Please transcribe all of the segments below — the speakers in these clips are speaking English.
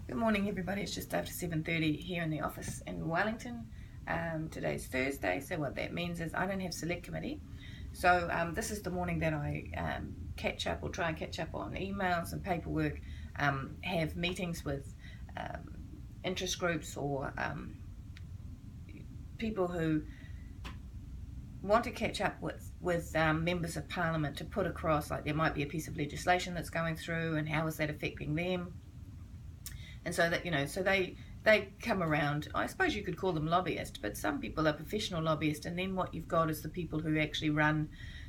Good morning, everybody. It's just after 7:30 here in the office in Wellington. Today's Thursday, so what that means is I don't have select committee. So this is the morning that I catch up or try and catch up on emails and paperwork, have meetings with interest groups or people who want to catch up with members of parliament to put across, like there might be a piece of legislation that's going through and how is that affecting them. And so that, so they come around. I suppose you could call them lobbyists, but some people are professional lobbyists, and then what you've got is the people who actually run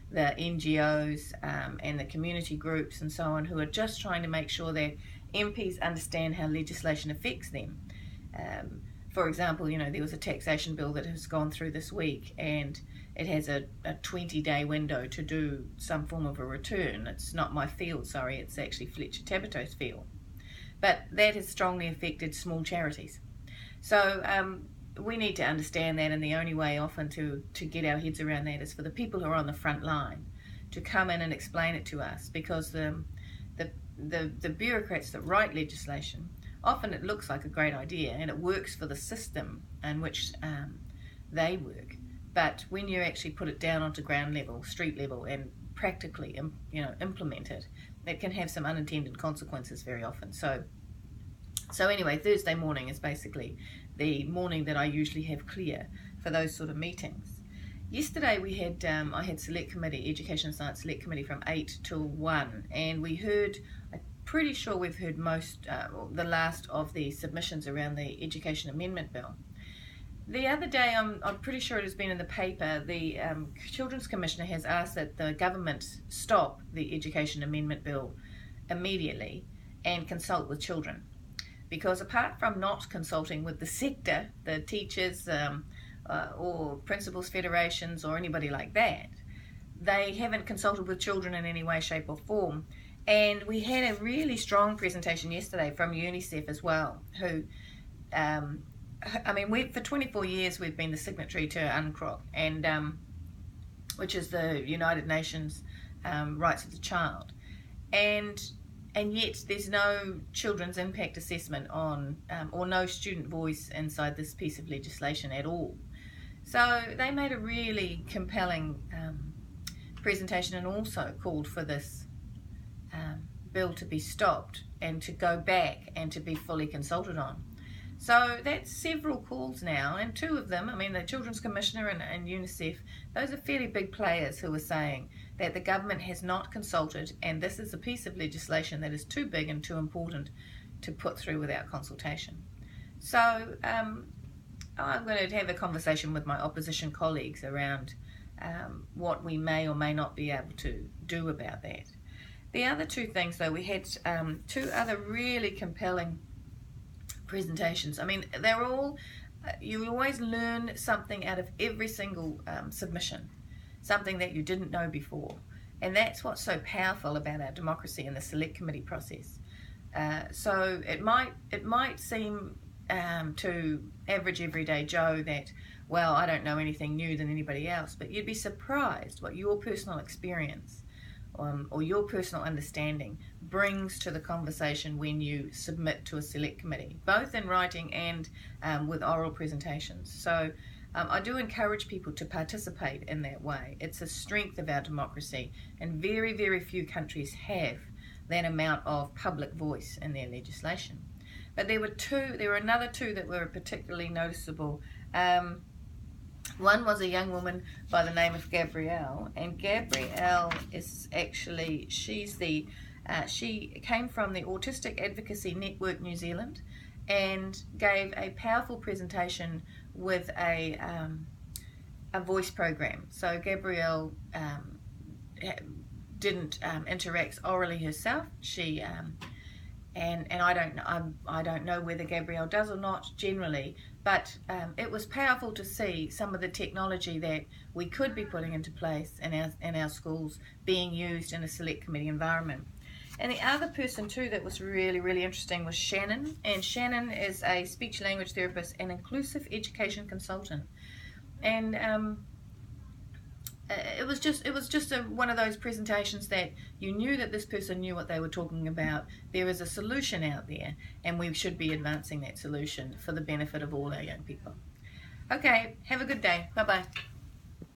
the NGOs and the community groups and so on, who are just trying to make sure that MPs understand how legislation affects them. For example, there was a taxation bill that has gone through this week, and it has a 20-day window to do some form of a return. It's not my field, sorry, it's actually Fletcher Tabato's field. But that has strongly affected small charities. So we need to understand that, and the only way often to get our heads around that is for the people who are on the front line to come in and explain it to us, because the bureaucrats that write legislation, often it looks like a great idea and it works for the system in which they work. But when you actually put it down onto ground level, street level, and practically implement it, it can have some unintended consequences very often. So anyway, Thursday morning is basically the morning that I usually have clear for those sort of meetings. Yesterday we had I had select committee, education and science select committee from 8 till 1, and we heard, I'm pretty sure we've heard the last of the submissions around the education amendment bill. The other day, I'm pretty sure it has been in the paper, the Children's Commissioner has asked that the government stop the Education Amendment Bill immediately and consult with children. Because apart from not consulting with the sector, the teachers or principals federations or anybody like that, they haven't consulted with children in any way, shape or form. And we had a really strong presentation yesterday from UNICEF as well, who... for 24 years we've been the signatory to UNCROC, and which is the United Nations Rights of the Child, and yet there's no children's impact assessment on or no student voice inside this piece of legislation at all. So they made a really compelling presentation and also called for this bill to be stopped and to go back and to be fully consulted on. So that's several calls now, and two of them, the Children's Commissioner and UNICEF, those are fairly big players who are saying that the government has not consulted, and this is a piece of legislation that is too big and too important to put through without consultation. So I'm going to have a conversation with my opposition colleagues around what we may or may not be able to do about that. The other two things, though, we had two other really compelling presentations. They're all, you always learn something out of every single submission, something that you didn't know before, and that's what's so powerful about our democracy and the select committee process. So it might seem to average everyday Joe that, well, I don't know anything new than anybody else, but you'd be surprised what your personal experience or your personal understanding brings to the conversation when you submit to a select committee, both in writing and with oral presentations. So I do encourage people to participate in that way. It's a strength of our democracy, and very, very few countries have that amount of public voice in their legislation. But there were another two that were particularly noticeable. One was a young woman by the name of Gabrielle, and Gabrielle is actually, she came from the Autistic Advocacy Network New Zealand and gave a powerful presentation with a voice program. So Gabrielle didn't interact orally herself. She and I don't know whether Gabrielle does or not generally, but it was powerful to see some of the technology that we could be putting into place in our schools being used in a select committee environment. And the other person too that was really, really interesting was Shannon, and Shannon is a speech language therapist and inclusive education consultant. And it was just one of those presentations that you knew that this person knew what they were talking about. There is a solution out there, and we should be advancing that solution for the benefit of all our young people. Okay, have a good day. Bye bye.